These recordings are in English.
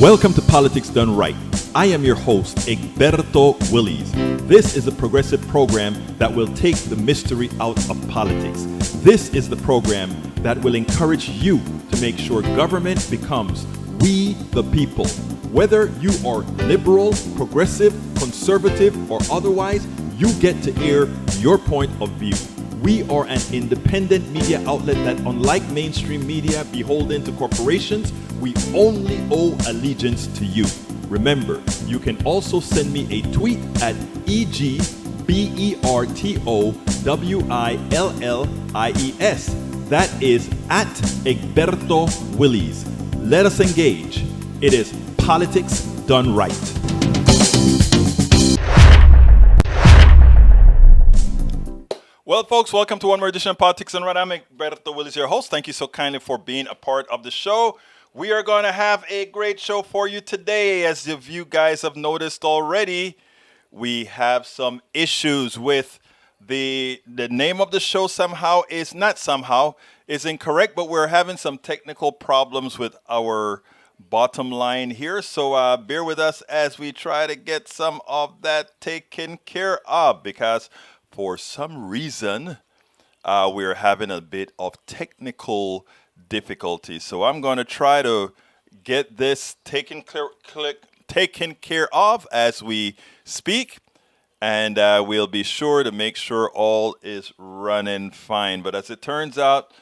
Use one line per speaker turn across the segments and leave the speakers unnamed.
Welcome to Politics Done Right. I am your host, Egberto Willies. This is a progressive program that will take the mystery out of politics. This is the program that will encourage you to make sure government becomes we the people. Whether you are liberal, progressive, conservative, or otherwise, you get to air your point of view. We are an independent media outlet that, unlike mainstream media beholden to corporations, we only owe allegiance to you. Remember, you can also send me a tweet at EGBERTOWILLIES. That is at Egberto Willies. Let us engage. It is Politics Done Right. Well, folks, welcome to one more edition of Politics Done Right. I'm Egberto Willies, your host. Thank you so kindly for being a part of the show. We are going to have a great show for you today. As if you guys have noticed already, we have some issues with the name of the show is incorrect, but we're having some technical problems with our bottom line here. So bear with us as we try to get some of that taken care of, because for some reason we're having a bit of technical difficulties. So I'm going to try to get this taken care of as we speak, and we'll be sure to make sure all is running fine. But as it turns out,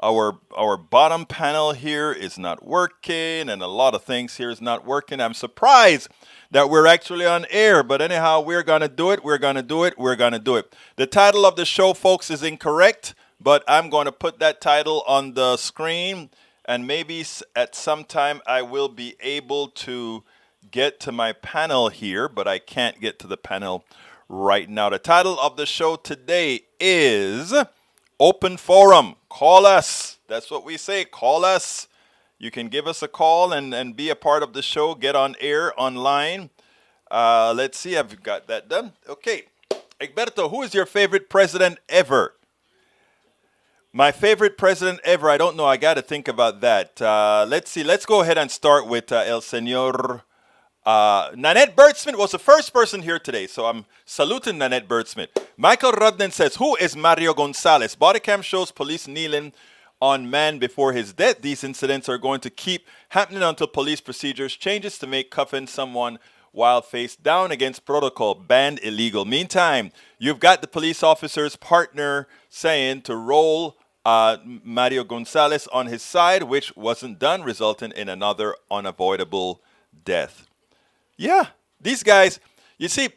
our bottom panel here is not working, and a lot of things here is not working. I'm surprised that we're actually on air, but anyhow, we're going to do it. The title of the show, folks, is incorrect, but I'm going to put that title on the screen, and maybe at some time I will be able to get to my panel here, but I can't get to the panel right now. The title of the show today is Open Forum. Call us. That's what we say. Call us. You can give us a call and be a part of the show. Get on air online. Let's see. I've got that done. Okay. Egberto, who is your favorite president ever? My favorite president ever, I don't know. I got to think about that. Let's see. Let's go ahead and start with El Señor. Nanette Birdsmith was the first person here today, so I'm saluting Nanette Birdsmith. Michael Rudden says, who is Mario Gonzalez? Body cam shows police kneeling on man before his death. These incidents are going to keep happening until police procedures changes to make cuffing someone while face down against protocol banned illegal. Meantime, you've got the police officer's partner saying to roll Mario Gonzalez on his side, which wasn't done, resulting in another unavoidable death. Yeah, these guys, you see,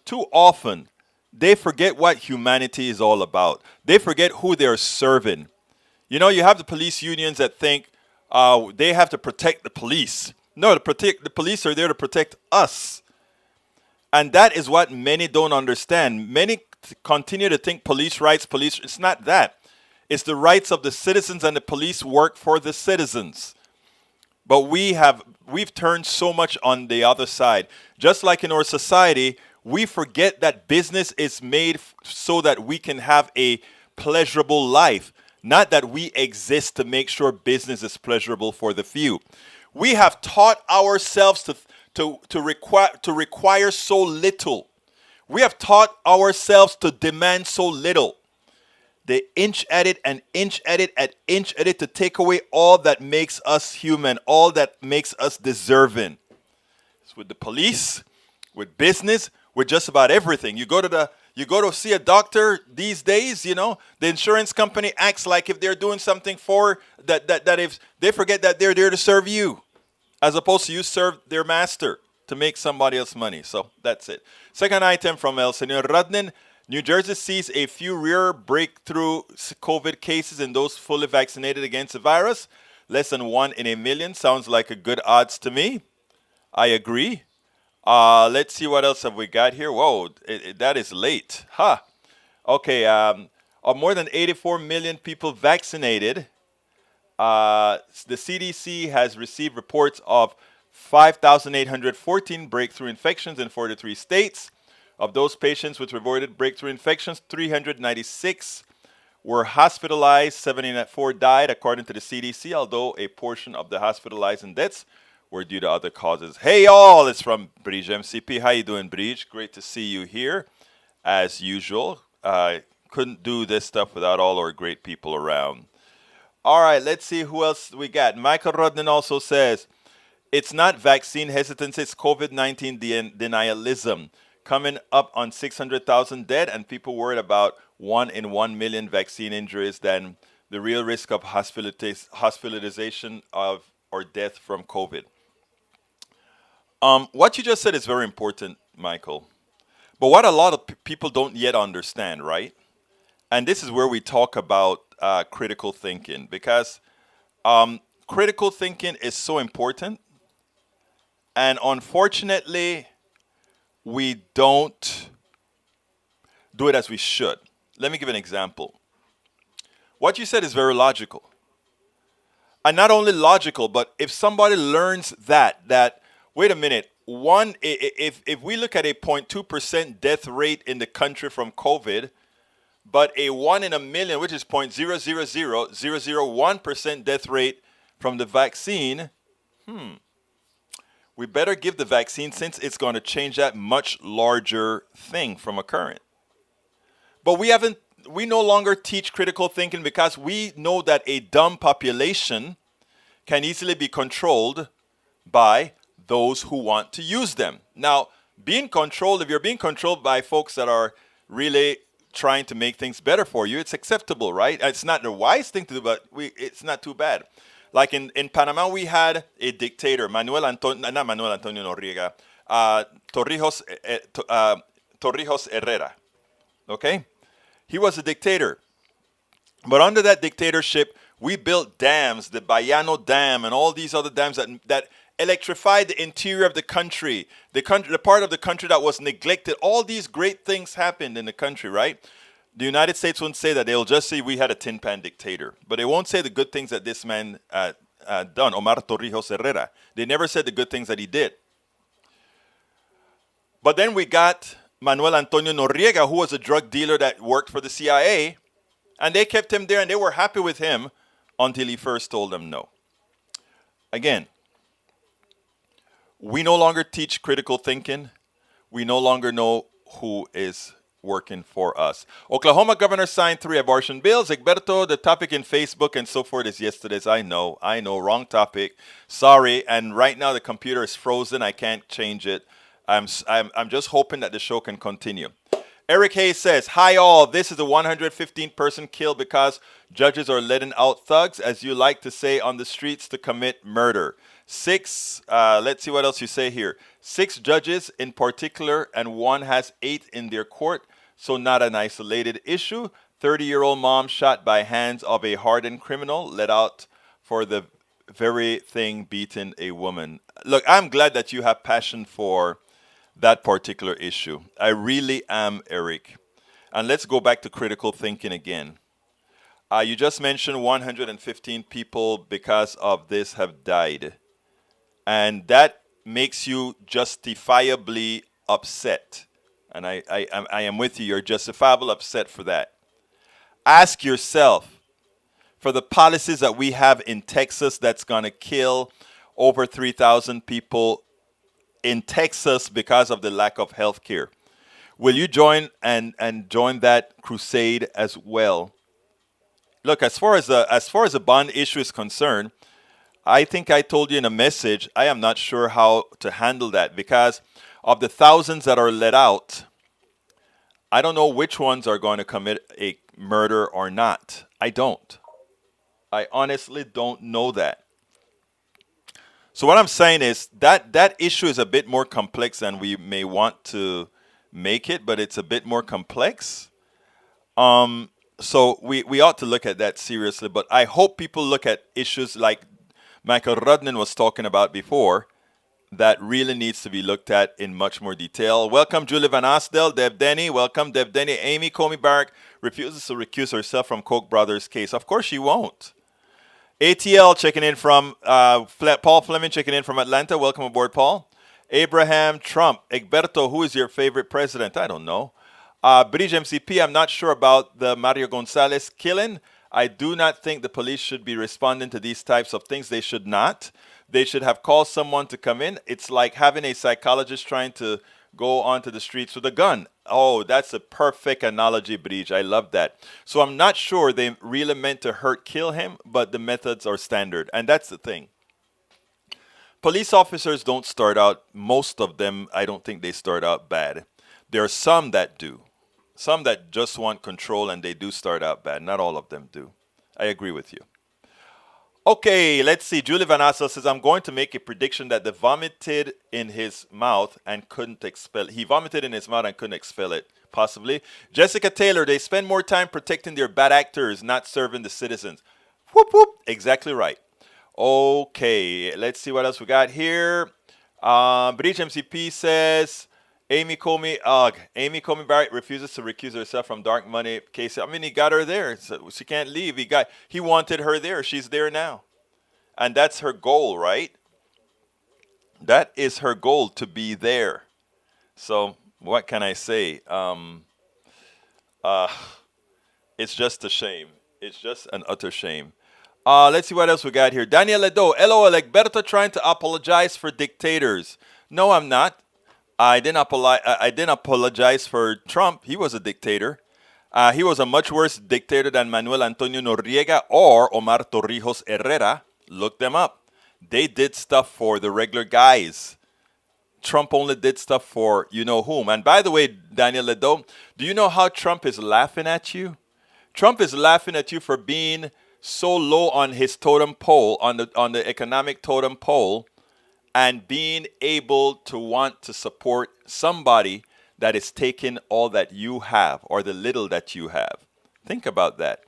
too often, they forget what humanity is all about. They forget who they're serving. You know, you have the police unions that think they have to protect the police. No, the police are there to protect us. And that is what many don't understand. Many continue to think police rights, it's not that. It's the rights of the citizens, and the police work for the citizens. But we've turned so much on the other side. Just like in our society, we forget that business is made so that we can have a pleasurable life, not that we exist to make sure business is pleasurable for the few. We have taught ourselves to require so little. We have taught ourselves to demand so little. They inch at it and inch at it and inch at it to take away all that makes us human, all that makes us deserving. It's with the police, with business, with just about everything. You go to see a doctor these days, you know, the insurance company acts like if they're doing something for that if they forget that they're there to serve you, as opposed to you serve their master to make somebody else money. So that's it. Second item from El Señor Radnin. New Jersey sees a few rare breakthrough COVID cases in those fully vaccinated against the virus. Less than 1 in a million. Sounds like a good odds to me. I agree. Let's see what else have we got here. Whoa, that is late. Huh. Okay, more than 84 million people vaccinated. The CDC has received reports of 5,814 breakthrough infections in 43 states. Of those patients with reported breakthrough infections, 396 were hospitalized. 74 died, according to the CDC, although a portion of the hospitalized and deaths were due to other causes. Hey, all, it's from Bridge MCP. How you doing, Bridge? Great to see you here, as usual. Couldn't do this stuff without all our great people around. All right, let's see who else we got. Michael Rodden also says, it's not vaccine hesitancy, it's COVID-19 denialism. Coming up on 600,000 dead and people worried about 1 in 1 million vaccine injuries than the real risk of hospitalization of or death from COVID. What you just said is very important, Michael. But what a lot of people don't yet understand, right? And this is where we talk about critical thinking, because critical thinking is so important. And unfortunately, we don't do it as we should. Let me give an example. What you said is very logical. And not only logical, but if somebody learns that wait a minute, if we look at a 0.2% death rate in the country from COVID, but a 1 in a million, which is 0.000001% death rate from the vaccine, we better give the vaccine, since it's going to change that much larger thing from occurring. But we no longer teach critical thinking because we know that a dumb population can easily be controlled by those who want to use them. Now, if you're being controlled by folks that are really trying to make things better for you, it's acceptable, right? It's not the wise thing to do, but it's not too bad. Like in Panama, we had a dictator, not Manuel Antonio Noriega, Torrijos Herrera. Okay? He was a dictator. But under that dictatorship, we built dams, the Bayano Dam and all these other dams that electrified the interior of the country, the part of the country that was neglected. All these great things happened in the country, right? The United States won't say that. They'll just say we had a tin pan dictator. But they won't say the good things that this man done, Omar Torrijos Herrera. They never said the good things that he did. But then we got Manuel Antonio Noriega, who was a drug dealer that worked for the CIA. And they kept him there and they were happy with him until he first told them no. Again, we no longer teach critical thinking. We no longer know who is working for us. Oklahoma governor signed 3 abortion bills. Egberto, the topic in Facebook and so forth is yesterday's. I know, wrong topic. Sorry. And right now the computer is frozen. I can't change it. I'm just hoping that the show can continue. Eric Hayes says, hi all, this is a 115 person kill because judges are letting out thugs, as you like to say, on the streets to commit murder. 6, let's see what else you say here. 6 judges in particular, and 1 has 8 in their court, so not an isolated issue. 30-year-old mom shot by hands of a hardened criminal, let out for the very thing beating a woman. Look, I'm glad that you have passion for that particular issue. I really am, Eric. And let's go back to critical thinking again. You just mentioned 115 people because of this have died. And that makes you justifiably upset. And I am with you. You're justifiably upset for that. Ask yourself, for the policies that we have in Texas that's going to kill over 3,000 people in Texas because of the lack of health care, will you join and join that crusade as well? Look, as far as the bond issue is concerned, I think I told you in a message, I am not sure how to handle that because of the thousands that are let out. I don't know which ones are going to commit a murder or not. I don't. I honestly don't know that. So what I'm saying is that issue is a bit more complex than we may want to make it, but it's a bit more complex. So we ought to look at that seriously. But I hope people look at issues like Michael Rudnin was talking about before that really needs to be looked at in much more detail. Welcome, Julie Van Asdel, Deb Denny. Welcome, Deb Denny. Amy Comey Barrack refuses to recuse herself from Koch brothers case. Of course she won't. ATL checking in from Paul Fleming checking in from Atlanta. Welcome aboard, Paul. Abraham Trump. Egberto, who is your favorite president? I don't know. British MCP, I'm not sure about the Mario Gonzalez killing. I do not think the police should be responding to these types of things. They should not. They should have called someone to come in. It's like having a psychologist trying to go onto the streets with a gun. Oh, that's a perfect analogy, Bridge. I love that. So I'm not sure they really meant to kill him, but the methods are standard. And that's the thing. Police officers don't start out, most of them, I don't think they start out bad. There are some that do. Some that just want control and they do start out bad. Not all of them do. I agree with you. Okay, let's see. Julie Van Assel says, I'm going to make a prediction that they vomited in his mouth and couldn't expel it. He vomited in his mouth and couldn't expel it, possibly. Jessica Taylor, they spend more time protecting their bad actors, not serving the citizens. Whoop, whoop. Exactly right. Okay, let's see what else we got here. British MCP says, Amy Comey Barrett refuses to recuse herself from dark money case. I mean, he got her there. So she can't leave. He wanted her there. She's there now. And that's her goal, right? That is her goal, to be there. So what can I say? It's just a shame. It's just an utter shame. Let's see what else we got here. Daniel Ledo, LOL, Egberto trying to apologize for dictators. No, I'm not. I didn't apologize for Trump. He was a dictator. He was a much worse dictator than Manuel Antonio Noriega or Omar Torrijos Herrera. Look them up. They did stuff for the regular guys. Trump only did stuff for you know whom. And by the way, Daniel Ledo, do you know how Trump is laughing at you? Trump is laughing at you for being so low on his totem pole, on the economic totem pole, and being able to want to support somebody that is taking all that you have or the little that you have. Think about that.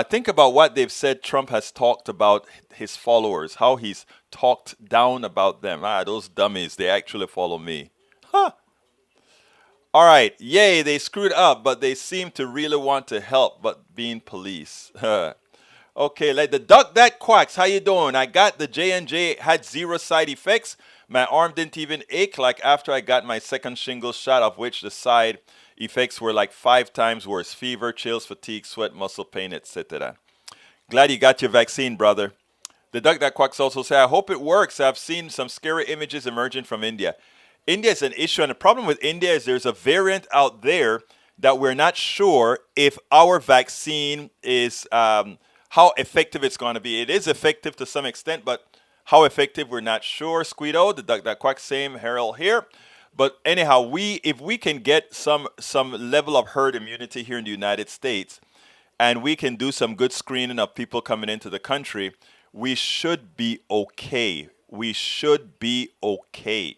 Think about what they've said Trump has talked about his followers, how he's talked down about them. Those dummies, they actually follow me. Huh. All right. Yay, they screwed up, but they seem to really want to help, but being police. Okay, like the duck that quacks. How you doing? I got the J&J, had 0 side effects. My arm didn't even ache like after I got my second shingles shot, of which the side effects were like 5 times worse. Fever, chills, fatigue, sweat, muscle pain, etc. Glad you got your vaccine, brother. The duck that quacks also say, I hope it works. I've seen some scary images emerging from India. India is an issue, and the problem with India is there's a variant out there that we're not sure if our vaccine is... how effective it's going to be. It is effective to some extent, but how effective, we're not sure. Squeedo, the duck that quacks, same Harold here. But anyhow, if we can get some level of herd immunity here in the United States, and we can do some good screening of people coming into the country, we should be okay. We should be okay.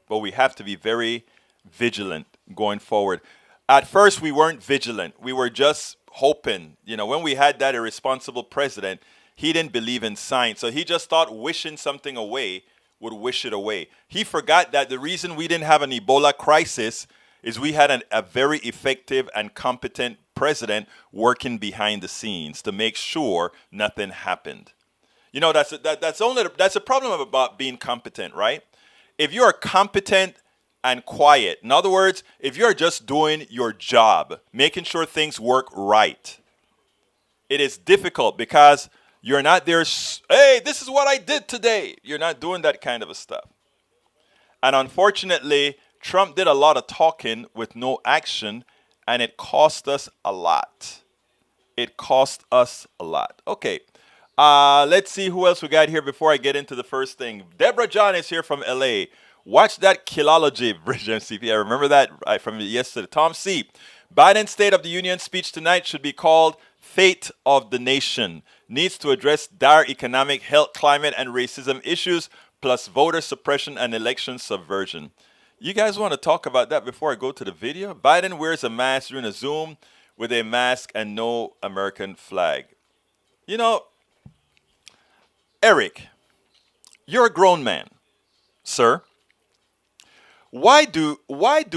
But we have to be very vigilant going forward. At first, we weren't vigilant. We were just hoping. When we had that irresponsible president, he didn't believe in science. So he just thought wishing something away would wish it away. He forgot that the reason we didn't have an Ebola crisis is we had a very effective and competent president working behind the scenes to make sure nothing happened. That's a problem about being competent, right? If you are competent and quiet, in other words, if you're just doing your job, making sure things work right, it is difficult because you're not there, hey, this is what I did today. You're not doing that kind of a stuff. And unfortunately, Trump did a lot of talking with no action, and it cost us a lot. It cost us a lot. Okay. Let's see who else we got here before I get into the first thing. Deborah John is here from LA. Watch that Killology, Bridge MCP. I remember that from yesterday. Tom C. Biden's State of the Union speech tonight should be called Fate of the Nation. Needs to address dire economic, health, climate, and racism issues, plus voter suppression and election subversion. You guys want to talk about that before I go to the video? Biden wears a mask during a Zoom with a mask and no American flag. Eric, you're a grown man, sir. Why do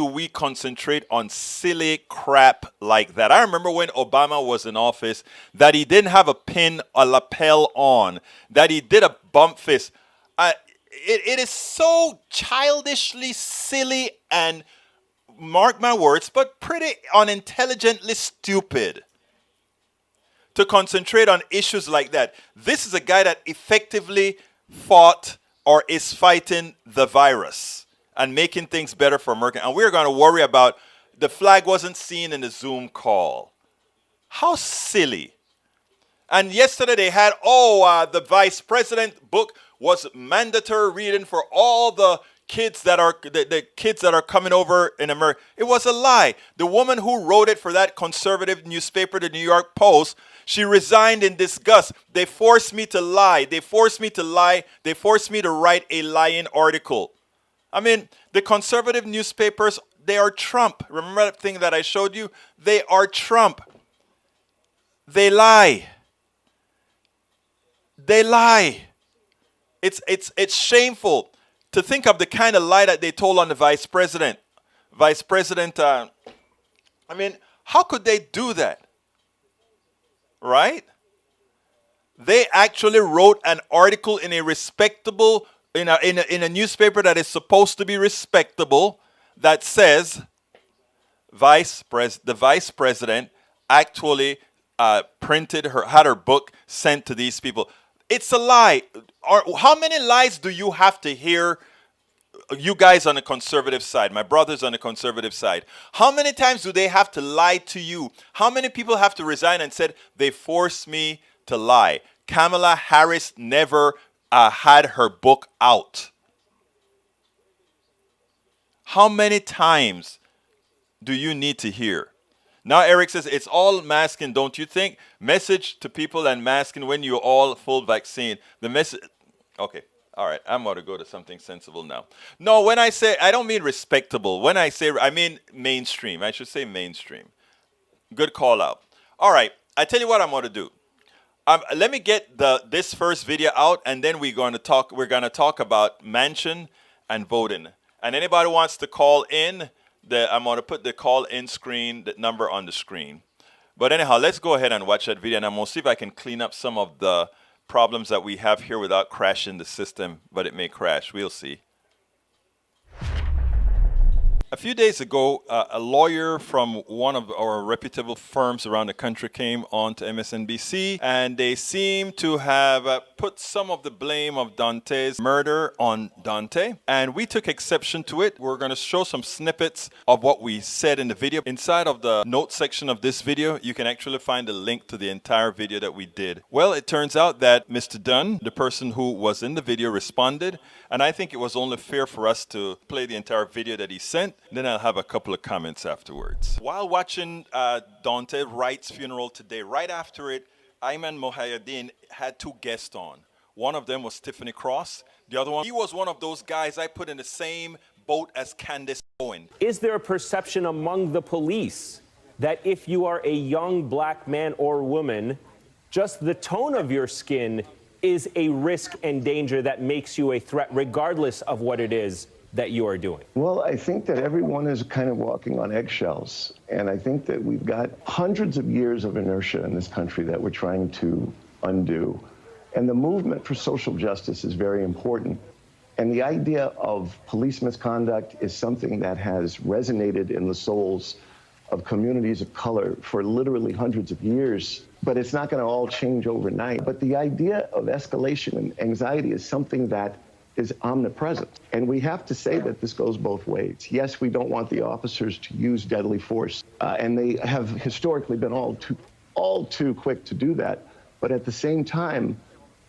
we concentrate on silly crap like that? I remember when Obama was in office that he didn't have a lapel on, that he did a bump fist. It is so childishly silly and mark my words, but pretty unintelligently stupid to concentrate on issues like that. This is a guy that effectively fought or is fighting the virus and making things better for America. And we're going to worry about the flag wasn't seen in the Zoom call. How silly. And yesterday they had, the vice president book was mandatory reading for all the kids that are the kids that are coming over in America. It was a lie. The woman who wrote it for that conservative newspaper, the New York Post, she resigned in disgust. They forced me to lie. They forced me to lie. They forced me to write a lying article. I mean, the conservative newspapers, they are Trump. Remember that thing that I showed you? They are Trump. They lie. They lie. It's shameful to think of the kind of lie that they told on the vice president. Vice President, I mean, how could they do that? Right? They actually wrote an article in a respectable, in a newspaper that is supposed to be respectable, that says the vice president actually had her book sent to these people. It's a lie. How many lies do you have to hear, you guys on the conservative side, my brothers on the conservative side? How many times do they have to lie to you? How many people have to resign and said, they forced me to lie? Kamala Harris never had her book out. How many times do you need to hear? Now Eric says, it's all masking, don't you think? Message to people and masking when you're all full vaccine. The message, okay, all right, I'm going to go to something sensible now. No, when I say, I don't mean respectable. When I say, I mean mainstream. I should say mainstream. Good call out. All right, I tell you what I'm going to do. Let me get this first video out, and then we're going to talk about Manchin and voting. And anybody wants to call in, I'm going to put the call-in screen, the number on the screen. But anyhow, let's go ahead and watch that video, and I'm going to see if I can clean up some of the problems that we have here without crashing the system, but it may crash. We'll see. A few days ago, a lawyer from one of our reputable firms around the country came on to MSNBC, and they seem to have put some of the blame of Dante's murder on Dante, and we took exception to it. We're going to show some snippets of what we said in the video. Inside of the notes section of this video, you can actually find a link to the entire video that we did. Well, it turns out that Mr. Dunn, the person who was in the video, responded, and I think it was only fair for us to play the entire video that he sent. Then I'll have a couple of comments afterwards. While watching Dante Wright's funeral today, right after it, Ayman Mohayedin had two guests on. One of them was Tiffany Cross. The other one, he was one of those guys I put in the same boat as Candace Owen.
Is there a perception among the police that if you are a young black man or woman, just the tone of your skin is a risk and danger that makes you a threat, regardless of what it is that you are doing?
Well, I think that everyone is kind of walking on eggshells. And I think that we've got hundreds of years of inertia in this country that we're trying to undo. And the movement for social justice is very important. And the idea of police misconduct is something that has resonated in the souls of communities of color for literally hundreds of years. But it's not going to all change overnight. But the idea of escalation and anxiety is something that is omnipresent. And we have to say that this goes both ways. Yes, we don't want the officers to use deadly force, and they have historically been all too quick to do that. But at the same time,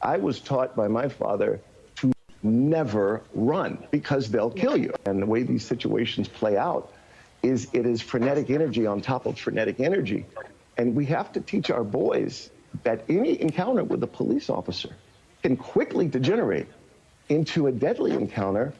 I was taught by my father to never run because they'll kill you. And the way these situations play out is it is frenetic energy on top of frenetic energy. And we have to teach our boys that any encounter with a police officer can quickly degenerate into a deadly encounter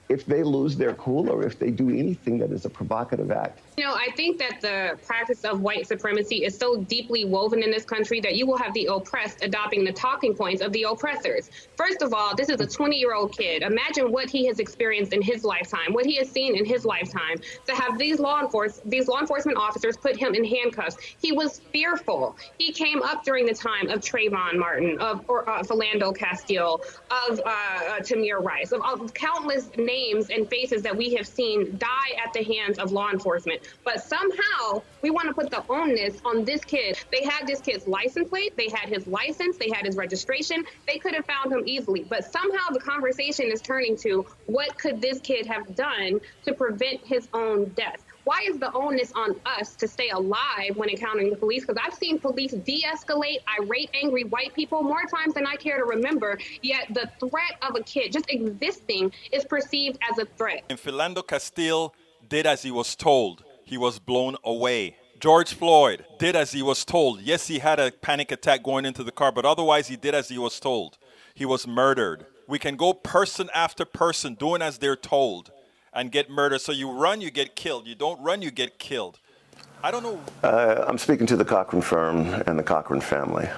if they lose their cool or if they do anything that is a provocative act.
You know, I think that the practice of white supremacy is so deeply woven in this country that you will have the oppressed adopting the talking points of the oppressors. First of all, this is a 20-year-old kid. Imagine what he has experienced in his lifetime, what he has seen in his lifetime, to have these law enforcement officers put him in handcuffs. He was fearful. He came up during the time of Trayvon Martin, of Philando Castile, of Tamir Rice, of countless names names and faces that we have seen die at the hands of law enforcement. But somehow we want to put the onus on this kid. They had this kid's license plate, they had his license, they had his registration. They could have found him easily. But somehow the conversation is turning to what could this kid have done to prevent his own death? Why is the onus on us to stay alive when encountering the police? Because I've seen police de-escalate irate, angry white people more times than I care to remember, yet the threat of a kid just existing is perceived as a threat.
And Philando Castile did as he was told. He was blown away. George Floyd did as he was told. Yes, he had a panic attack going into the car, but otherwise he did as he was told. He was murdered. We can go person after person doing as they're told and get murdered. So you run, you get killed. You don't run, you get killed. I don't know.
I'm speaking to the Cochran firm and the Cochran family.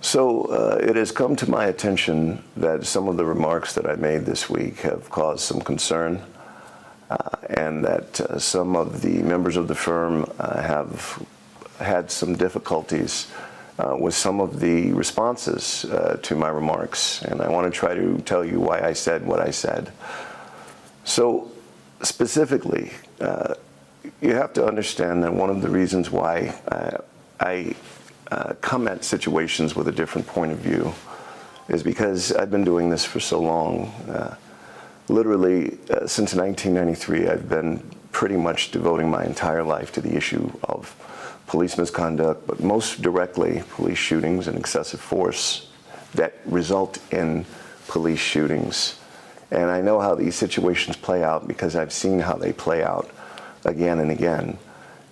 So it has come to my attention that some of the remarks that I made this week have caused some concern, and that some of the members of the firm have had some difficulties with some of the responses to my remarks. And I want to try to tell you why I said what I said. So specifically, you have to understand that one of the reasons why I come at situations with a different point of view is because I've been doing this for so long. Literally, since 1993, I've been pretty much devoting my entire life to the issue of police misconduct, but most directly police shootings and excessive force that result in police shootings. And I know how these situations play out because I've seen how they play out again and again.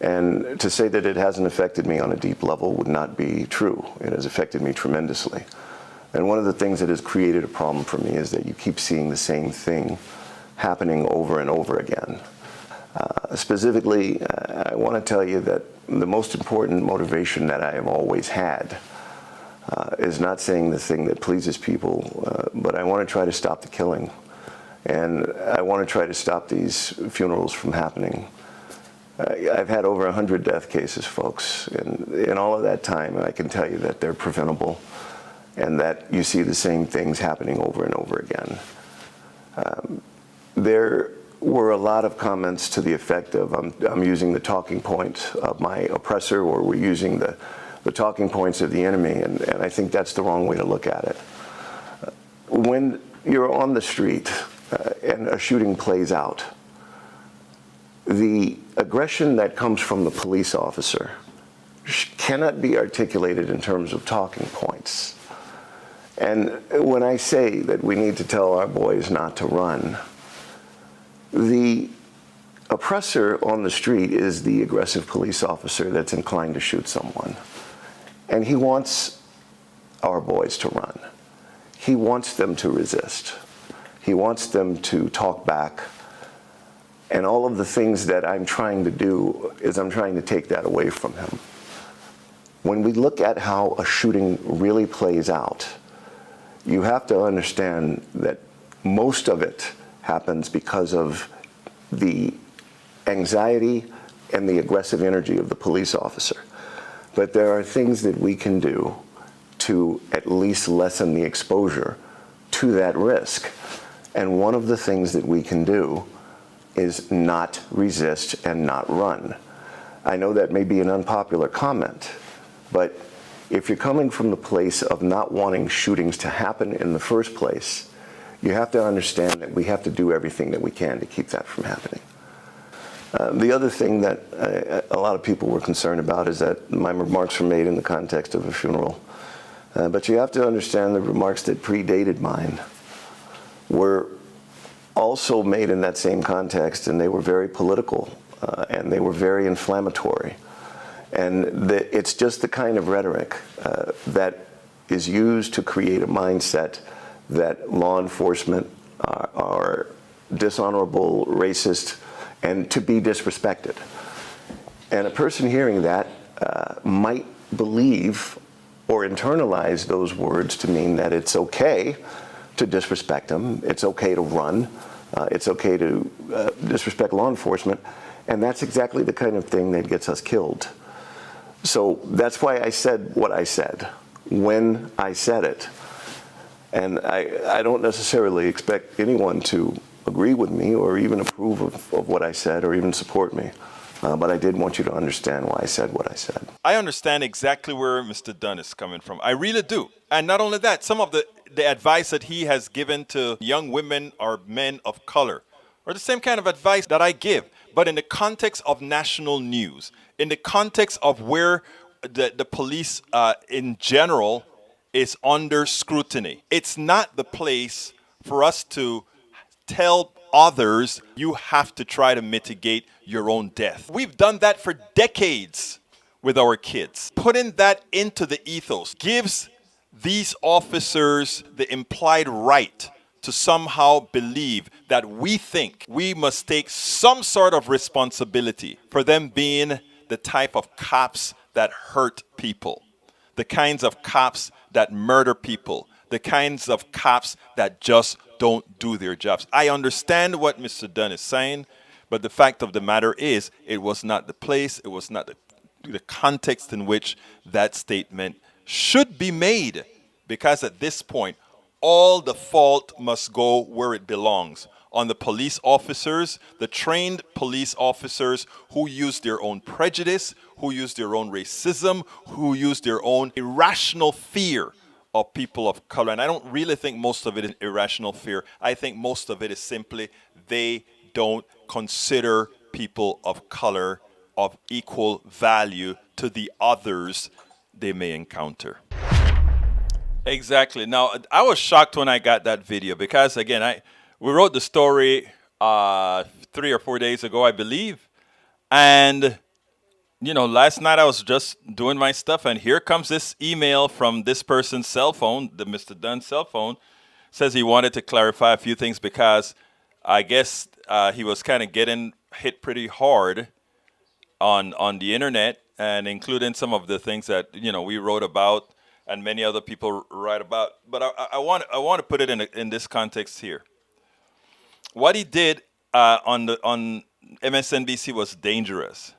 And to say that it hasn't affected me on a deep level would not be true. It has affected me tremendously. And one of the things that has created a problem for me is that you keep seeing the same thing happening over and over again. Specifically, I want to tell you that the most important motivation that I have always had is not saying the thing that pleases people, but I want to try to stop the killing. And I want to try to stop these funerals from happening. I've had over 100 death cases, folks, and in all of that time, I can tell you that they're preventable and that you see the same things happening over and over again. There were a lot of comments to the effect of, I'm using the talking points of my oppressor, or we're using the talking points of the enemy, and I think that's the wrong way to look at it. When you're on the street and a shooting plays out, the aggression that comes from the police officer cannot be articulated in terms of talking points. And when I say that we need to tell our boys not to run, the oppressor on the street is the aggressive police officer that's inclined to shoot someone. And he wants our boys to run. He wants them to resist. He wants them to talk back. And all of the things that I'm trying to do is I'm trying to take that away from him. When we look at how a shooting really plays out, you have to understand that most of it happens because of the anxiety and the aggressive energy of the police officer. But there are things that we can do to at least lessen the exposure to that risk. And one of the things that we can do is not resist and not run. I know that may be an unpopular comment, but if you're coming from the place of not wanting shootings to happen in the first place, you have to understand that we have to do everything that we can to keep that from happening. The other thing that a lot of people were concerned about is that my remarks were made in the context of a funeral. But you have to understand the remarks that predated mine were also made in that same context, and they were very political, and they were very inflammatory. And it's just the kind of rhetoric that is used to create a mindset that law enforcement are dishonorable, racist, and to be disrespected. And a person hearing that might believe or internalize those words to mean that it's okay to disrespect them, it's okay to run, it's okay to disrespect law enforcement, and that's exactly the kind of thing that gets us killed. So that's why I said what I said when I said it. And I don't necessarily expect anyone to agree with me or even approve of what I said or even support me. But I did want you to understand why I said what I said.
I understand exactly where Mr. Dunn is coming from. I really do. And not only that, some of the advice that he has given to young women or men of color are the same kind of advice that I give, but in the context of national news, in the context of where the police in general is under scrutiny. It's not the place for us to tell others you have to try to mitigate your own death. We've done that for decades with our kids. Putting that into the ethos gives these officers the implied right to somehow believe that we think we must take some sort of responsibility for them being the type of cops that hurt people, the kinds of cops that murder people, the kinds of cops that just don't do their jobs. I understand what Mr. Dunn is saying, but the fact of the matter is it was not the place, it was not the context in which that statement should be made, because at this point, all the fault must go where it belongs, on the police officers, the trained police officers who use their own prejudice, who use their own racism, who use their own irrational fear of people of color. And I don't really think most of it is irrational fear. I think most of it is simply they don't consider people of color of equal value to the others they may encounter. Exactly. Now, I was shocked when I got that video because, again, we wrote the story 3 or 4 days ago, I believe. And, you know, last night I was just doing my stuff, and here comes this email from this person's cell phone, the Mr. Dunn's cell phone. Says he wanted to clarify a few things because I guess he was kind of getting hit pretty hard on the internet, and including some of the things that, you know, we wrote about and many other people write about. But I want to put it in this context here. What he did on MSNBC was dangerous.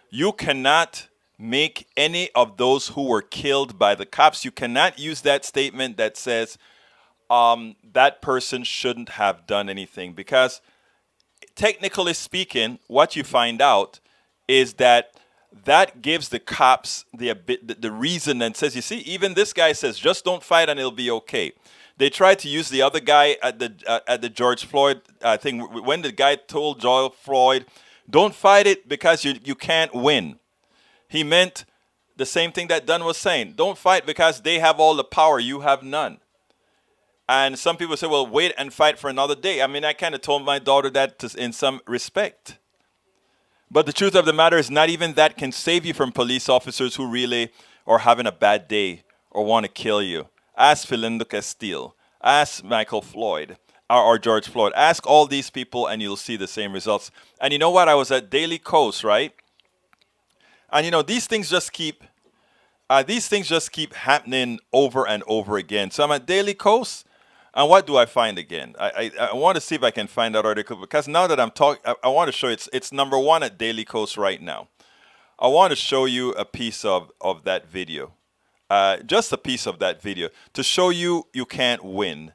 You cannot make any of those who were killed by the cops, you cannot use that statement that says that person shouldn't have done anything, because technically speaking, what you find out is that gives the cops the reason and says, you see, even this guy says, just don't fight and it'll be okay. They tried to use the other guy at the George Floyd thing, when the guy told George Floyd, don't fight it because you can't win. He meant the same thing that Dunn was saying. Don't fight because they have all the power, you have none. And some people say, well, wait and fight for another day. I mean, I kind of told my daughter that in some respect. But the truth of the matter is not even that can save you from police officers who really are having a bad day or want to kill you. Ask Philando Castile. Ask Michael Floyd or George Floyd. Ask all these people and you'll see the same results. And you know what? I was at Daily Kos, right? And you know, these things just keep happening over and over again. So I'm at Daily Kos. And what do I find again? I want to see if I can find that article, because now that I'm talking, I want to show you, it's number one at Daily Kos right now. I want to show you a piece of that video, just a piece of that video to show you can't win.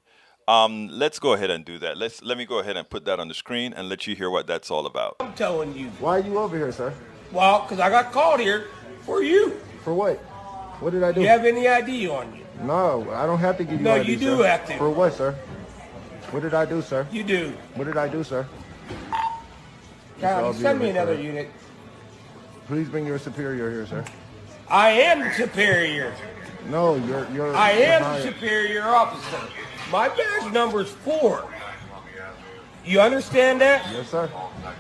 Let's go ahead and do that. Let me go ahead and put that on the screen and let you hear what that's all about.
I'm telling you.
Why are you over here, sir?
Well, because I got called here for you.
For what? What did I do?
You have any ID on you?
No, I don't have to give you
No,
ID,
you do
sir.
have to.
For what, sir? What did I do, sir?
You do.
What did I do, sir?
God, send me another unit.
Please bring your superior here, sir.
I am the superior.
No, you're
I am
hired.
the superior officer. My badge number is 4. You understand that?
Yes, sir.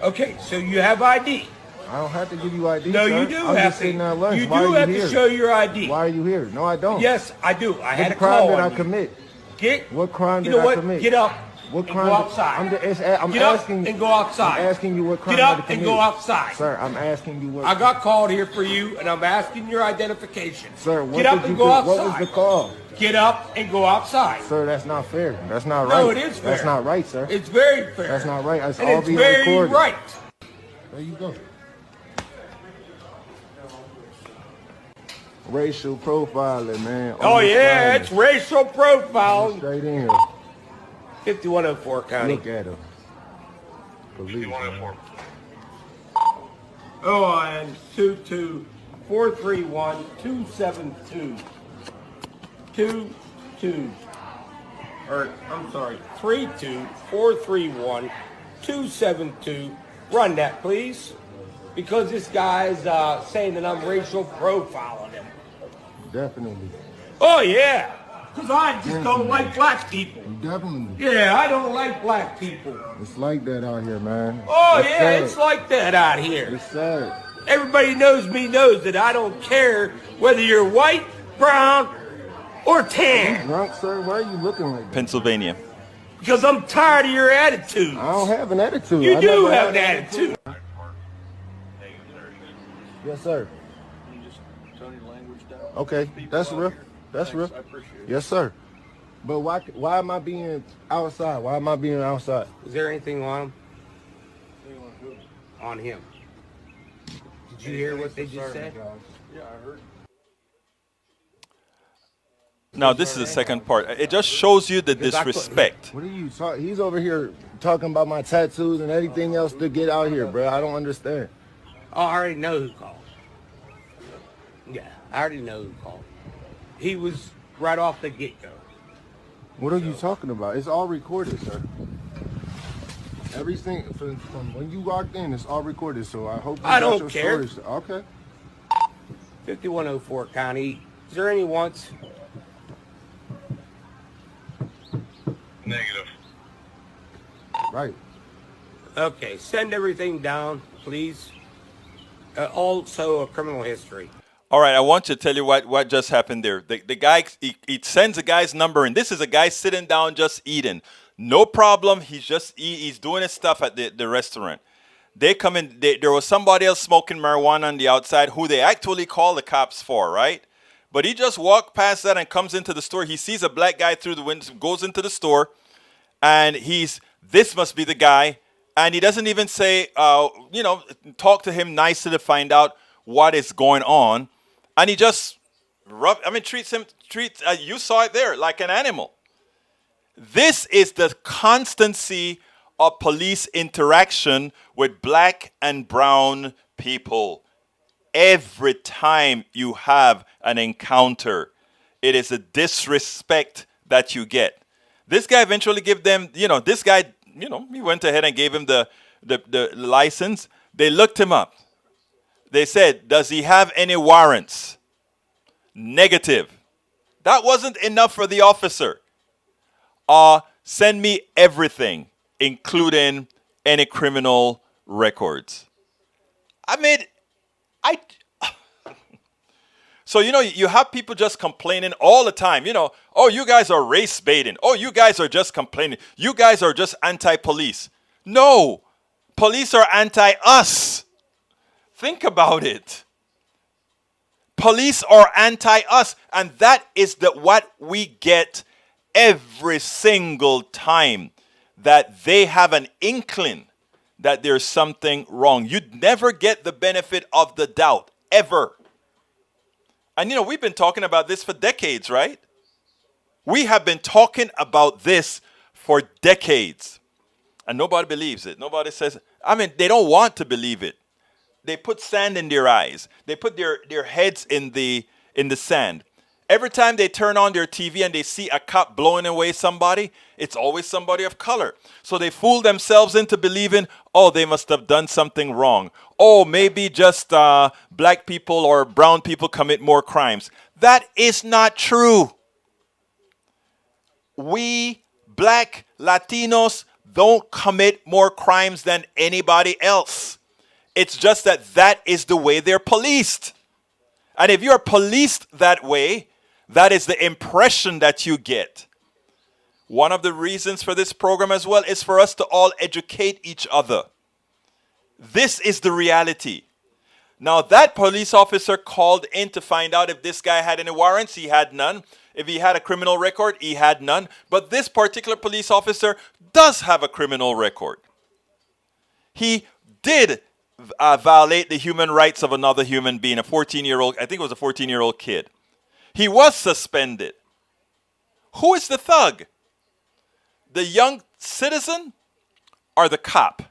Okay, so you have ID.
I don't have to give you ID,
No,
sir.
you do
I'm
have
just
to.
sitting there at lunch.
You
Why
do
are
have
you
to
here?
show your ID.
Why are you here? No, I don't.
Yes, I do. I had a
What crime
call
did
on
I
you.
commit?
What
crime
you
did
know
I
what?
commit?
Get up.
What
and
crime?
Go outside.
I'm
Get
asking
up and go outside.
I'm asking you what crime
Get
I
up and
committed.
go outside.
Sir, I'm asking you what.
I got called here for you, and I'm asking your identification.
Sir, what
Get up
did
and
you
go
do?
outside.
What was the call?
Get up and go outside.
Sir, that's not fair. That's not right.
No, it is fair.
That's not right, sir.
It's very fair.
That's not right. That's
and
all
it's
being
very
recorded.
right.
There you go. Racial profiling, man.
Oh, yeah,
Understanding.
it's racial profiling.
Straight in here.
5104 County.
Look at him.
Police, man.
Oh, and 22431-272. 22. Or, I'm sorry, 32431-272. Run that, please. Because this guy's saying that I'm racial profiling him.
Definitely.
Oh, yeah. Because I just don't like black people.
Definitely.
Yeah, I don't like black people.
It's like that out here, man.
Oh,
It's
yeah,
sad.
it's like that out here.
It's sad.
Everybody knows that I don't care whether you're white, brown, or tan.
Drunk, sir? Why are you looking like that?
Pennsylvania.
Because I'm tired of your attitude.
I don't have an attitude.
You
I
do
never
have
had
an attitude.
Yes, sir.
Can you just tone your language down?
Okay, that's real. That's real.
I appreciate it.
Yes, sir. But why am I being outside? Why am I being outside?
Is there anything on him?
Hang on, who?
On him. Did you hear what they just said?
Yeah, I heard.
Now, this is the second part. It just shows you the disrespect.
What are you talking? He's over here talking about my tattoos and everything else to get out here, bro. I don't understand.
Oh, I already know who called. Yeah, I already know who called. He was right off the get-go.
What are you talking about? It's all recorded, sir. Everything from when you walked in, it's all recorded. So I hope you
I
got
don't
your
care.
stories. Okay.
5104 County. Is there any wants?
Negative.
Right.
Okay, send everything down, please. Also, a criminal history.
All right, I want to tell you what just happened there. The guy, he sends a guy's number, and this is a guy sitting down just eating. No problem. He's doing his stuff at the restaurant. They come in. There was somebody else smoking marijuana on the outside who they actually call the cops for, right? But he just walked past that and comes into the store. He sees a black guy through the window, goes into the store, and this must be the guy. And he doesn't even say, talk to him nicely to find out what is going on. And he just treats you saw it there, like an animal. This is the constancy of police interaction with black and brown people. Every time you have an encounter, it is a disrespect that you get. This guy eventually gave them, he went ahead and gave him the license. They looked him up. They said, does he have any warrants? Negative. That wasn't enough for the officer. Send me everything, including any criminal records. So, you have people just complaining all the time. Oh, you guys are race baiting. Oh, you guys are just complaining. You guys are just anti-police. No, police are anti-us. Think about it. Police are anti-us, and that is what we get every single time that they have an inkling that there's something wrong. You'd never get the benefit of the doubt, ever. And we've been talking about this for decades, right? We have been talking about this for decades. And nobody believes it. Nobody says, they don't want to believe it. They put sand in their eyes. They put their heads in the sand. Every time they turn on their TV and they see a cop blowing away somebody, it's always somebody of color. So they fool themselves into believing, oh, they must have done something wrong. Oh, maybe just black people or brown people commit more crimes. That is not true. We, black Latinos, don't commit more crimes than anybody else. It's just that is the way they're policed. And if you're policed that way, that is the impression that you get. One of the reasons for this program as well is for us to all educate each other. This is the reality. Now, that police officer called in to find out if this guy had any warrants. He had none. If he had a criminal record, he had none. But this particular police officer does have a criminal record. He did violate the human rights of another human being, a 14-year-old, I think it was a 14-year-old kid. He was suspended. Who is the thug? The young citizen or the cop?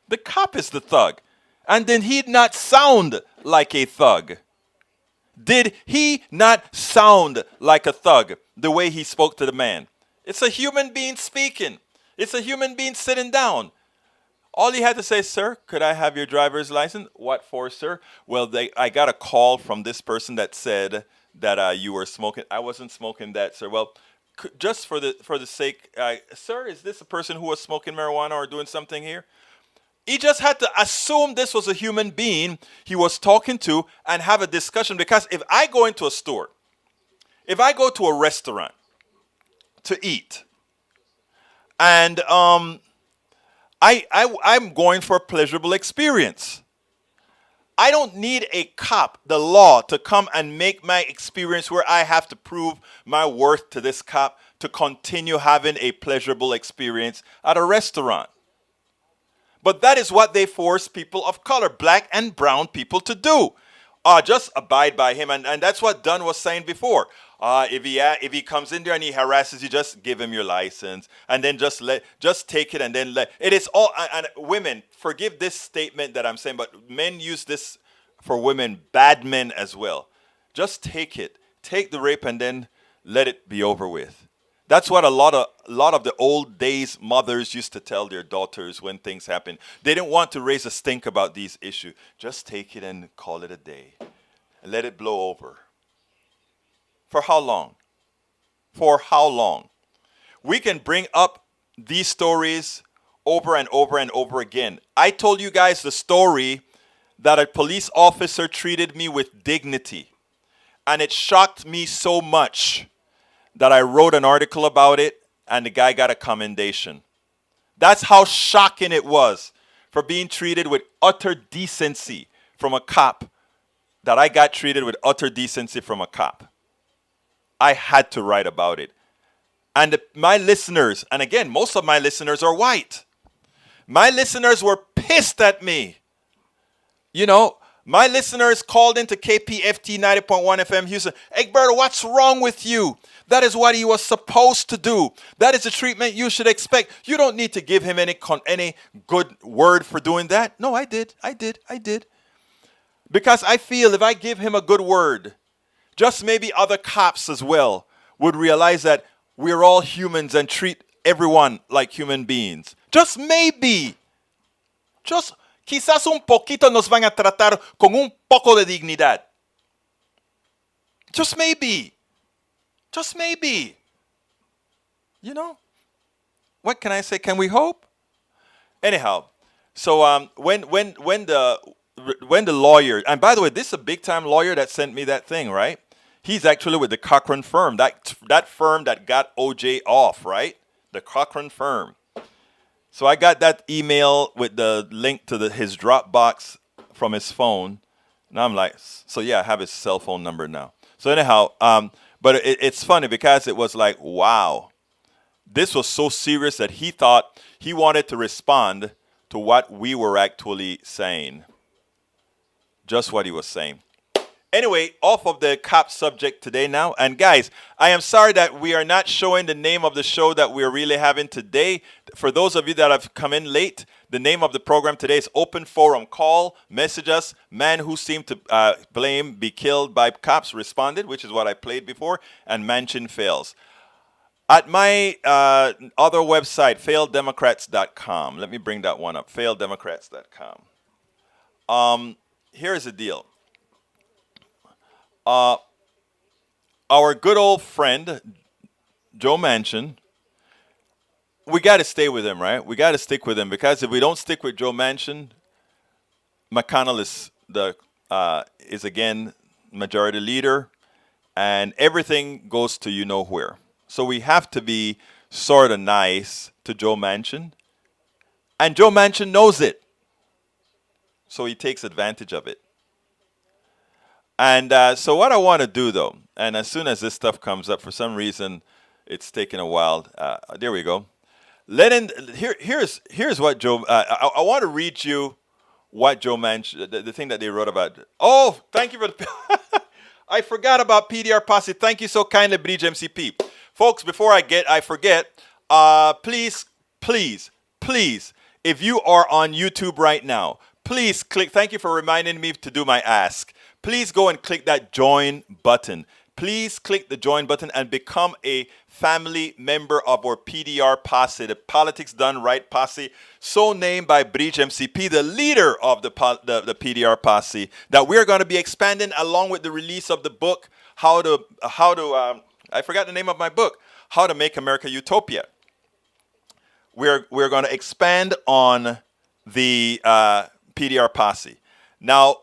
The cop is the thug. And did he not sound like a thug? Did he not sound like a thug the way he spoke to the man? It's a human being speaking. It's a human being sitting down. All he had to say, sir, could I have your driver's license? What for, sir? Well, I got a call from this person that said that you were smoking. I wasn't smoking that, sir. Well, just for the sake, sir, is this a person who was smoking marijuana or doing something here? He just had to assume this was a human being he was talking to and have a discussion. Because if I go into a store, if I go to a restaurant to eat, and I'm going for a pleasurable experience. I don't need a cop, the law, to come and make my experience where I have to prove my worth to this cop to continue having a pleasurable experience at a restaurant. But that is what they force people of color, black and brown people, to do. Just abide by him. And that's what Dunn was saying before. If he comes in there and he harasses you, just give him your license. And then just take it and then let. It is all, and women, forgive this statement that I'm saying, but men use this for women, bad men as well. Just take it. Take the rape and then let it be over with. That's what a lot of the old days mothers used to tell their daughters when things happen. They didn't want to raise a stink about these issues. Just take it and call it a day. And let it blow over. For how long? For how long? We can bring up these stories over and over and over again. I told you guys the story that a police officer treated me with dignity. And it shocked me so much that I wrote an article about it, and the guy got a commendation. That's how shocking it was for being treated with utter decency from a cop, that I got treated with utter decency from a cop. I had to write about it. And my listeners, and again, most of my listeners are white. My listeners were pissed at me. You know, my listeners called into KPFT 90.1 FM Houston. Egberto, what's wrong with you? That is what he was supposed to do. That is the treatment you should expect. You don't need to give him any good word for doing that. No, I did. Because I feel if I give him a good word, just maybe other cops as well would realize that we're all humans and treat everyone like human beings. Just maybe. Just quizás un poquito nos van a tratar con un poco de dignidad. Just maybe. Just maybe. You know? What can I say? Can we hope? Anyhow, so when the lawyer, and by the way, this is a big time lawyer that sent me that thing, right? He's actually with the Cochran firm, that firm that got OJ off, right? The Cochran firm. So I got that email with the link to his Dropbox from his phone. And I'm like, so yeah, I have his cell phone number now. So anyhow, but it's funny because it was like, wow, this was so serious that he thought he wanted to respond to what we were actually saying. Just what he was saying. Anyway, off of the cop subject today now. And guys, I am sorry that we are not showing the name of the show that we're really having today. For those of you that have come in late, the name of the program today is Open Forum. Call, message us. Man who seemed to blame be killed by cops responded, which is what I played before. And Manchin fails. At my other website, faileddemocrats.com. Let me bring that one up. faileddemocrats.com. Here's the deal. Our good old friend, Joe Manchin, we got to stay with him, right? We got to stick with him because if we don't stick with Joe Manchin, McConnell is again majority leader, and everything goes to you know where. So we have to be sort of nice to Joe Manchin, and Joe Manchin knows it, so he takes advantage of it. And so what I want to do, though, and as soon as this stuff comes up, for some reason, it's taking a while. There we go. Here's what Joe. I want to read you what Joe Manchin, the thing that they wrote about. Oh, thank you for the. I forgot about PDR Posse. Thank you so kindly, Bridge MCP, folks. Before I forget. Please, if you are on YouTube right now, please click. Thank you for reminding me to do my ask. Please go and click that join button. Please click the join button and become a family member of our PDR posse, the Politics Done Right posse, so named by Bridge MCP, the leader of the PDR posse, that we're going to be expanding along with the release of the book, I forgot the name of my book, How to Make America Utopia. We're going to expand on the PDR posse. Now,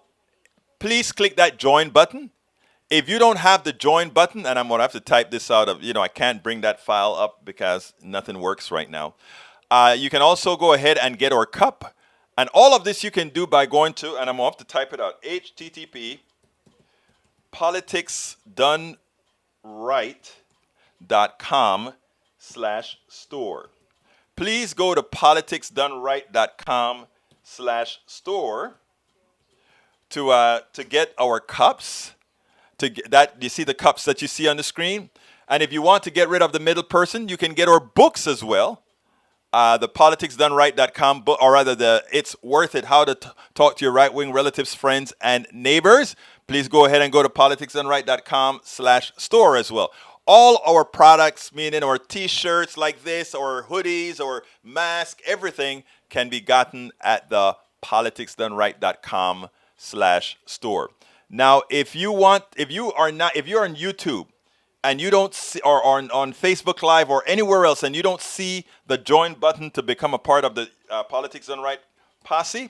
please click that join button. If you don't have the join button, and I'm going to have to type this out of, I can't bring that file up because nothing works right now. You can also go ahead and get our cup. And all of this you can do by going to, and I'm going to have to type it out, http politicsdoneright.com/store. Please go to politicsdoneright.com/store to get our cups. You see the cups that you see on the screen, and if you want to get rid of the middle person, you can get our books as well. The politicsdoneright.com book, or rather the It's Worth It, How to Talk to Your Right-Wing Relatives, Friends, and Neighbors. Please go ahead and go to politicsdoneright.com/store as well. All our products, meaning our t-shirts like this, or hoodies, or masks, everything can be gotten at the politicsdoneright.com/store. Now, if you're on YouTube and you don't see, or on Facebook Live or anywhere else, and you don't see the join button to become a part of the Politics Done Right posse,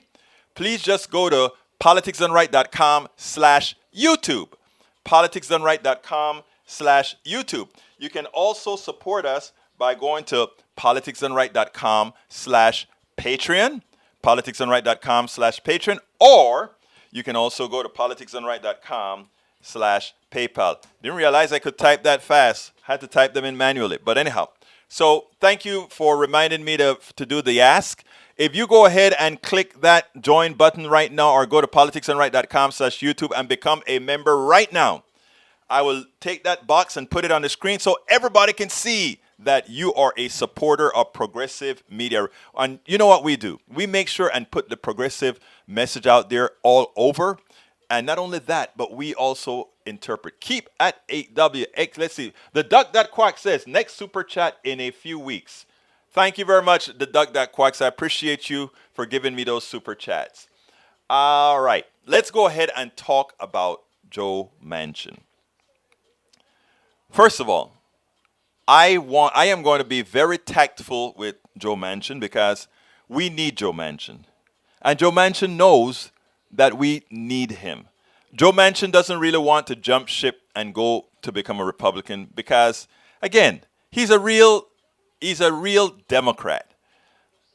please just go to politicsdoneright.com/YouTube. politicsdoneright.com/YouTube. You can also support us by going to politicsdoneright.com/Patreon, politicsdoneright.com/Patreon, or you can also go to politicsdoneright.com/PayPal. Didn't realize I could type that fast. Had to type them in manually. But anyhow, so thank you for reminding me to do the ask. If you go ahead and click that join button right now, or go to politicsdoneright.com/YouTube and become a member right now, I will take that box and put it on the screen so everybody can see that you are a supporter of progressive media. And you know what we do? We make sure and put the progressive message out there all over. And not only that, but we also interpret. Keep at 8WX. Let's see. The Duck That Quack says, next super chat in a few weeks. Thank you very much, the Duck That Quacks. I appreciate you for giving me those super chats. All right. Let's go ahead and talk about Joe Manchin. First of all, I am going to be very tactful with Joe Manchin because we need Joe Manchin. And Joe Manchin knows that we need him. Joe Manchin doesn't really want to jump ship and go to become a Republican because, again, he's a real Democrat.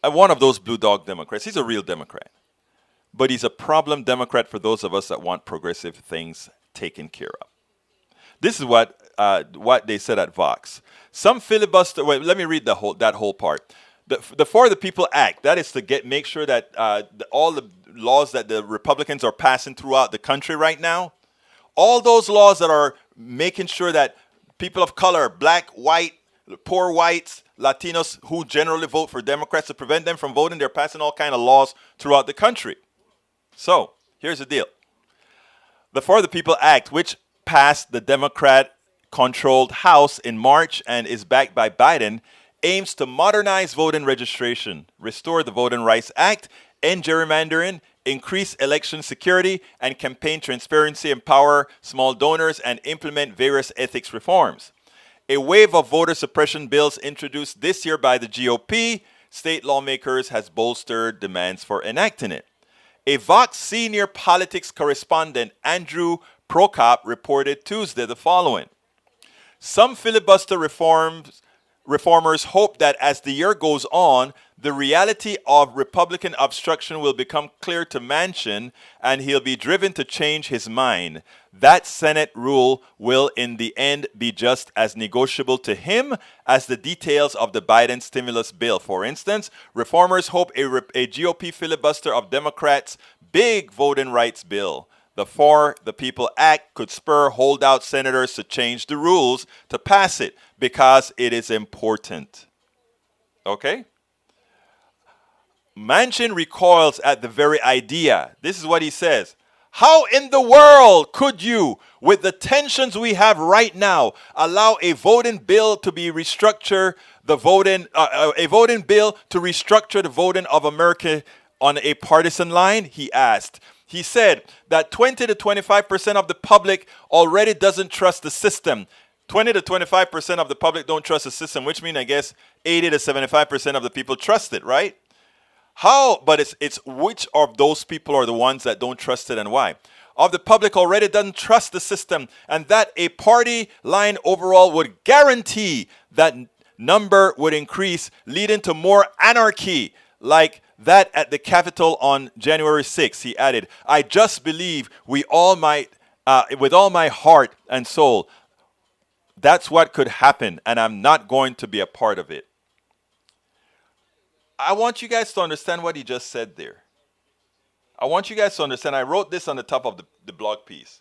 One of those blue dog Democrats. He's a real Democrat. But he's a problem Democrat for those of us that want progressive things taken care of. This is what they said at Vox. Some filibuster. Wait, let me read that whole part. The For the People Act. That is to make sure that all the laws that the Republicans are passing throughout the country right now, all those laws that are making sure that people of color, black, white, poor whites, Latinos who generally vote for Democrats, to prevent them from voting, they're passing all kind of laws throughout the country. So here's the deal: the For the People Act, which passed the Democrat-controlled House in March and is backed by Biden, aims to modernize voting registration, restore the Voting Rights Act, end gerrymandering, increase election security and campaign transparency, empower small donors, and implement various ethics reforms. A wave of voter suppression bills introduced this year by the GOP state lawmakers has bolstered demands for enacting it. A Vox senior politics correspondent, Andrew Prokop, reported Tuesday the following: some filibuster reformers hope that as the year goes on, the reality of Republican obstruction will become clear to Manchin and he'll be driven to change his mind. That Senate rule will in the end be just as negotiable to him as the details of the Biden stimulus bill. For instance, reformers hope a GOP filibuster of Democrats' big voting rights bill, the For the People Act, could spur holdout senators to change the rules to pass it because it is important. Okay? Manchin recoils at the very idea. This is what he says. How in the world could you, with the tensions we have right now, allow a voting bill to be restructure the voting, a voting bill to restructure the voting of America on a partisan line? He asked. He said that 20 to 25% of the public already doesn't trust the system. 20 to 25% of the public don't trust the system, which means I guess 80 to 75% of the people trust it, right? How? But it's which of those people are the ones that don't trust it and why? Of the public already doesn't trust the system, and that a party line overall would guarantee that number would increase, leading to more anarchy like that at the Capitol on January 6th. He added, I just believe we all might, with all my heart and soul, that's what could happen, and I'm not going to be a part of it. I want you guys to understand what he just said there. I want you guys to understand. I wrote this on the top of the blog piece.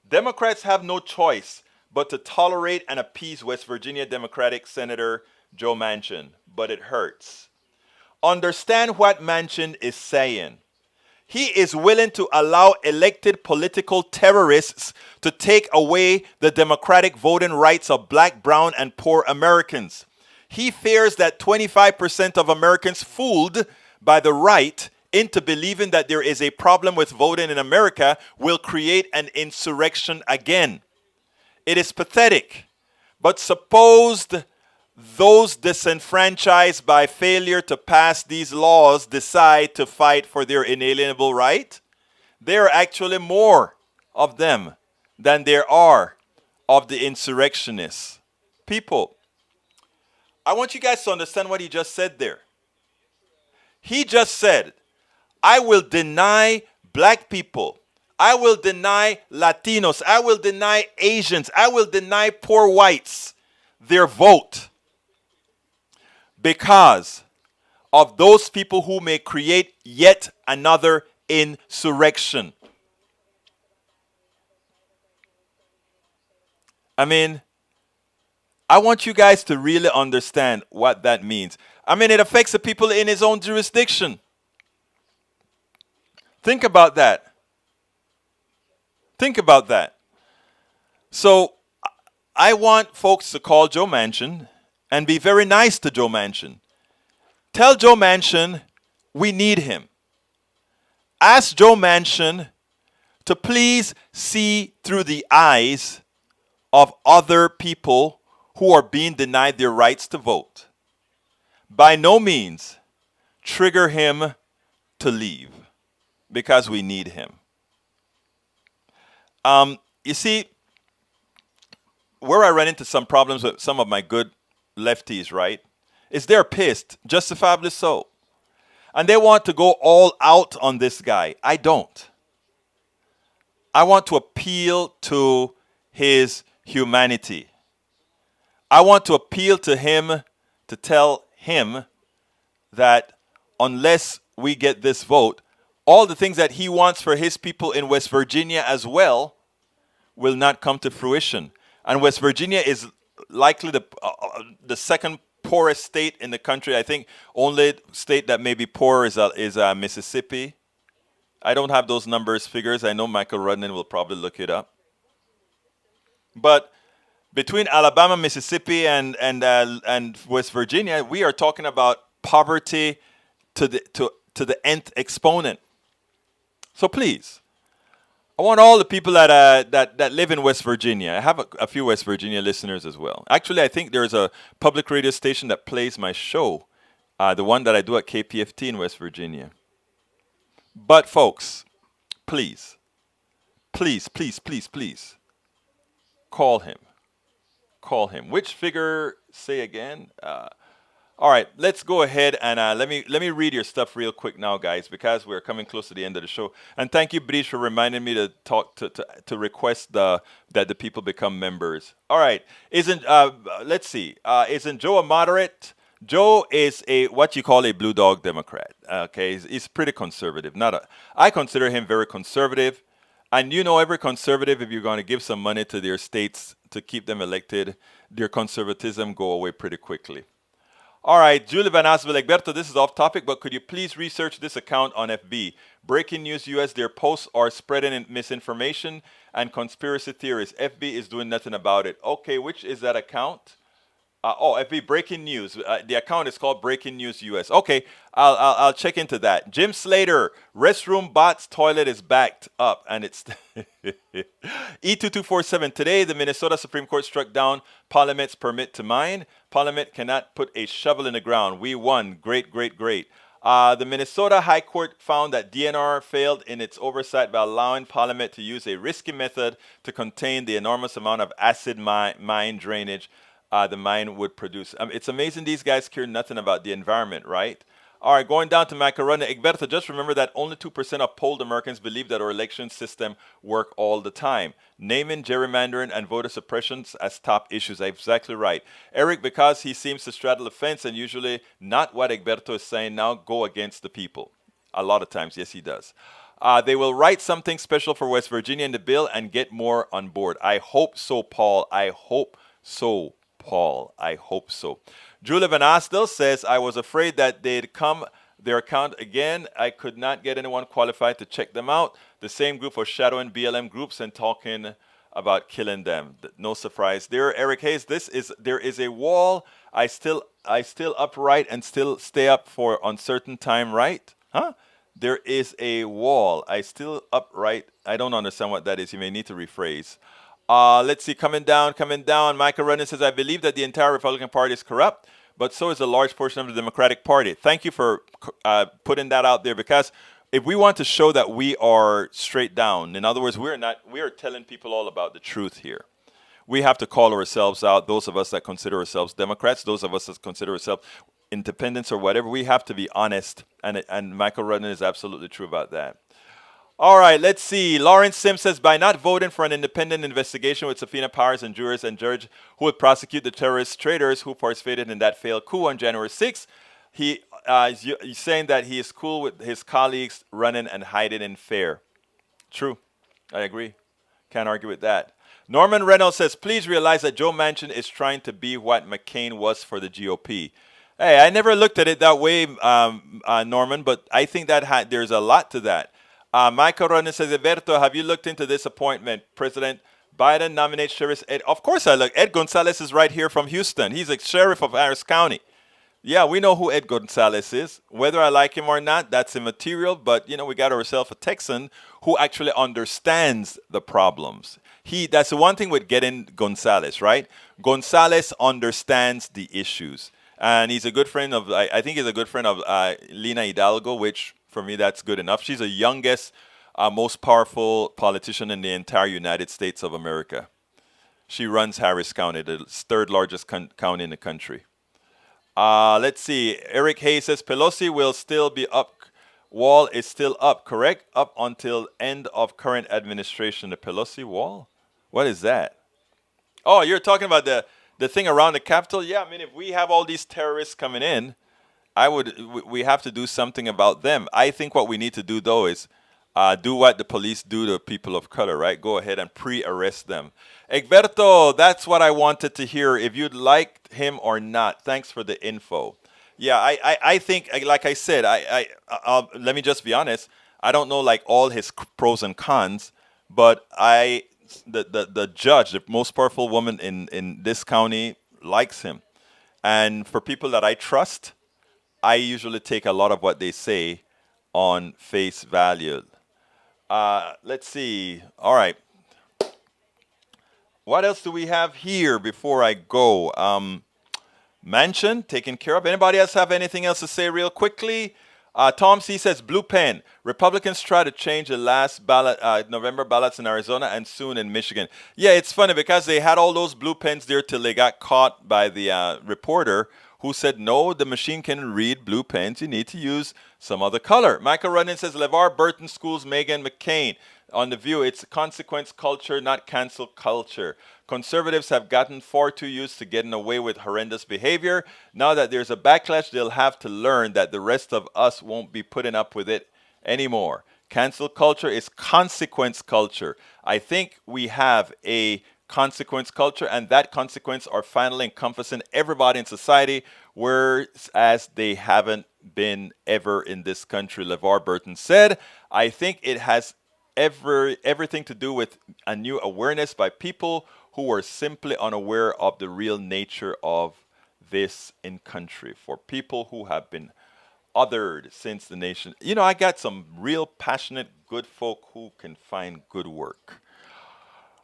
Democrats have no choice but to tolerate and appease West Virginia Democratic Senator Joe Manchin, but it hurts. Understand what Manchin is saying. He is willing to allow elected political terrorists to take away the democratic voting rights of black, brown, and poor Americans. He fears that 25% of Americans fooled by the right into believing that there is a problem with voting in America will create an insurrection again. It is pathetic, but suppose those disenfranchised by failure to pass these laws decide to fight for their inalienable right. There are actually more of them than there are of the insurrectionists. People, I want you guys to understand what he just said there. He just said, I will deny black people. I will deny Latinos. I will deny Asians. I will deny poor whites their vote because of those people who may create yet another insurrection. I mean, I want you guys to really understand what that means. I mean, it affects the people in his own jurisdiction. Think about that. Think about that. So I want folks to call Joe Manchin and be very nice to Joe Manchin. Tell Joe Manchin we need him. Ask Joe Manchin to please see through the eyes of other people who are being denied their rights to vote. By no means trigger him to leave, because we need him. You see, where I run into some problems with some of my good lefties, right, is they're pissed, justifiably so. And they want to go all out on this guy. I don't. I want to appeal to his humanity. I want to appeal to him to tell him that unless we get this vote, all the things that he wants for his people in West Virginia as well will not come to fruition. And West Virginia is likely the second poorest state in the country. I think only state that may be poor is Mississippi. I don't have those figures. I know Michael Rudnan will probably look it up. But between Alabama, Mississippi, and West Virginia, we are talking about poverty to the nth exponent. So please, I want all the people that live in West Virginia. I have a few West Virginia listeners as well. Actually, I think there's a public radio station that plays my show, the one that I do at KPFT in West Virginia. But folks, please, please, please, please, please, call him. Call him. Which figure? Say again. All right, let's go ahead and let me read your stuff real quick now, guys, because we're coming close to the end of the show. And thank you, Brish, for reminding me to talk to request that the people become members. All right, let's see. Isn't Joe a moderate? Joe is what you call a blue dog Democrat. Okay, he's pretty conservative. I consider him very conservative. And you know, every conservative, if you're going to give some money to their states to keep them elected, their conservatism go away pretty quickly. All right, Julie Van Asbel, Egberto, this is off topic, but could you please research this account on FB? Breaking News US, their posts are spreading misinformation and conspiracy theories. FB is doing nothing about it. Okay, which is that account? FB Breaking News. The account is called Breaking News US. Okay, I'll check into that. Jim Slater, restroom bots toilet is backed up, and it's E2247. Today, the Minnesota Supreme Court struck down Parliament's permit to mine. Parliament cannot put a shovel in the ground. We won. Great, great, great. The Minnesota High Court found that DNR failed in its oversight by allowing Parliament to use a risky method to contain the enormous amount of acid mine drainage the mine would produce. It's amazing these guys care nothing about the environment, right? All right, going down to Macarena. Egberto, just remember that only 2% of polled Americans believe that our election system work all the time. Naming gerrymandering and voter suppressions as top issues. Exactly right. Eric, because he seems to straddle the fence and usually not what Egberto is saying now, go against the people. A lot of times, yes, he does. They will write something special for West Virginia in the bill and get more on board. I hope so, Paul. I hope so, Paul. I hope so. Julia Van Astel says, I was afraid that they'd come their account again. I could not get anyone qualified to check them out. The same group was shadowing BLM groups and talking about killing them. No surprise there. Eric Hayes, there is a wall. I still upright and still stay up for uncertain time, right? Huh? There is a wall. I still upright. I don't understand what that is. You may need to rephrase. Let's see, coming down. Michael Rennan says, I believe that the entire Republican Party is corrupt, but so is a large portion of the Democratic Party. Thank you for putting that out there, because if we want to show that we are straight down, in other words, we are telling people all about the truth here. We have to call ourselves out, those of us that consider ourselves Democrats, those of us that consider ourselves independents or whatever. We have to be honest, and Michael Rennan is absolutely true about that. All right, let's see. Lawrence Sims says, by not voting for an independent investigation with subpoena powers and jurors and judge who would prosecute the terrorist traitors who participated in that failed coup on January 6th, he's saying that he is cool with his colleagues running and hiding in fear. True. I agree. Can't argue with that. Norman Reynolds says, please realize that Joe Manchin is trying to be what McCain was for the GOP. Hey, I never looked at it that way, Norman, but I think that there's a lot to that. Michael Ronan says, Alberto, have you looked into this appointment? President Biden nominates Sheriff Ed. Of course I look. Ed Gonzalez is right here from Houston. He's a sheriff of Harris County. Yeah, we know who Ed Gonzalez is. Whether I like him or not, that's immaterial. But, we got ourselves a Texan who actually understands the problems. That's the one thing with getting Gonzalez, right? Gonzalez understands the issues. And he's a good friend of, I think he's a good friend of Lina Hidalgo, which for me, that's good enough. She's the youngest, most powerful politician in the entire United States of America. She runs Harris County, the third largest county in the country. Let's see. Eric Hayes says, Pelosi will still be up. Wall is still up, correct? Up until end of current administration. The Pelosi wall? What is that? Oh, you're talking about the thing around the Capitol? Yeah, I mean, if we have all these terrorists coming in, we have to do something about them. I think what we need to do, though, is do what the police do to people of color, right? Go ahead and pre-arrest them. Egberto, that's what I wanted to hear, if you'd like him or not. Thanks for the info. Yeah, I think, like I said, let me just be honest. I don't know, all his pros and cons, but the judge, the most powerful woman in this county, likes him. And for people that I trust, I usually take a lot of what they say on face value. Let's see. All right. What else do we have here before I go? Manchin, taken care of. Anybody else have anything else to say real quickly? Tom C. says, blue pen. Republicans try to change the last ballot, November ballots in Arizona and soon in Michigan. Yeah, it's funny because they had all those blue pens there till they got caught by the reporter who said, no, the machine can read blue pens. You need to use some other color. Michael Runyon says, LeVar Burton schools Meghan McCain. On The View, it's consequence culture, not cancel culture. Conservatives have gotten far too used to getting away with horrendous behavior. Now that there's a backlash, they'll have to learn that the rest of us won't be putting up with it anymore. Cancel culture is consequence culture. I think we have a consequence culture, and that consequence are finally encompassing everybody in society, whereas they haven't been ever in this country. LeVar Burton said, I think it has everything to do with a new awareness by people who are simply unaware of the real nature of this in country. For people who have been othered since the nation. You know, I got some real passionate, good folk who can find good work.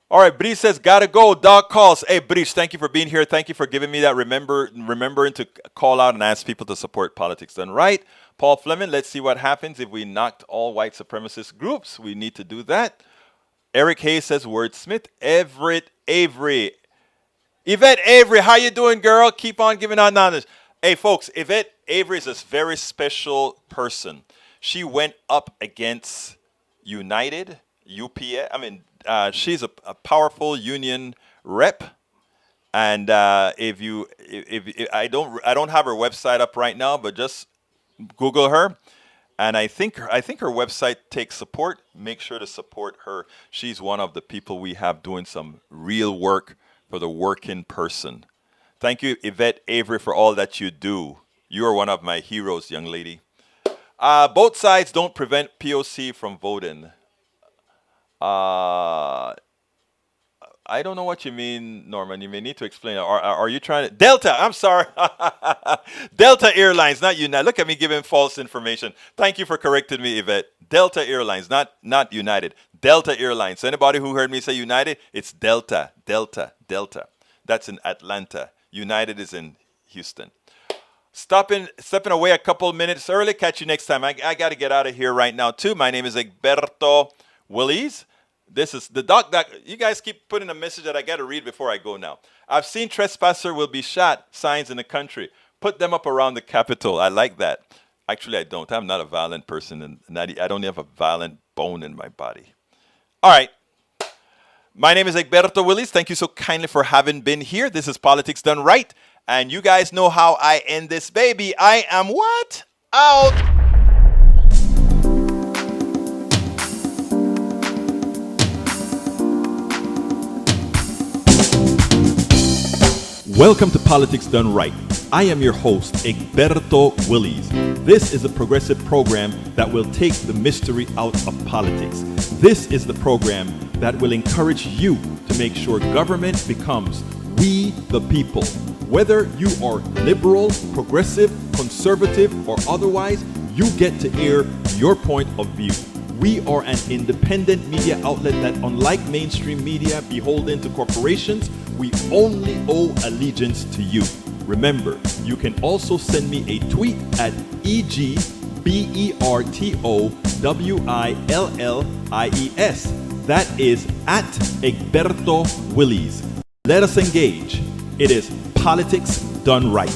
All right, Brice says, gotta go. Dog calls. Hey, Brice, thank you for being here. Thank you for giving me that remembering to call out and ask people to support Politics Done Right. Paul Fleming, let's see what happens if we knocked all white supremacist groups. We need to do that. Eric Hayes says, Wordsmith. Everett Avery. Yvette Avery, how you doing, girl? Keep on giving out knowledge. Hey, folks, Yvette Avery is a very special person. She went up against United, UPA. I mean, she's a powerful union rep. And if I don't have her website up right now, but just Google her. And I think her website takes support. Make sure to support her. She's one of the people we have doing some real work for the working person. Thank you, Yvette Avery, for all that you do. You are one of my heroes, young lady. Both sides don't prevent POC from voting. I don't know what you mean, Norman. You may need to explain. Are you trying to... Delta, I'm sorry. Delta Airlines, not United. Look at me giving false information. Thank you for correcting me, Yvette. Delta Airlines, not United. Delta Airlines. Anybody who heard me say United, it's Delta, Delta, Delta. That's in Atlanta. United is in Houston. Stepping away a couple minutes early. Catch you next time. I got to get out of here right now, too. My name is Egberto Willies. This is the doc. You guys keep putting a message that I got to read before I go now. I've seen trespasser will be shot signs in the country. Put them up around the Capitol. I like that. Actually, I don't. I'm not a violent person, and I don't have a violent bone in my body. All right. My name is Egberto Willies. Thank you so kindly for having been here. This is Politics Done Right. And you guys know how I end this baby. I am what? Out. Welcome to Politics Done Right. I am your host, Egberto Willies. This is a progressive program that will take the mystery out of politics. This is the program that will encourage you to make sure government becomes we the people. Whether you are liberal, progressive, conservative, or otherwise, you get to air your point of view. We are an independent media outlet that, unlike mainstream media beholden to corporations, we only owe allegiance to you. Remember, you can also send me a tweet at EGBERTOWILLIES. That is at Egberto Willies. Let us engage. It is Politics Done Right.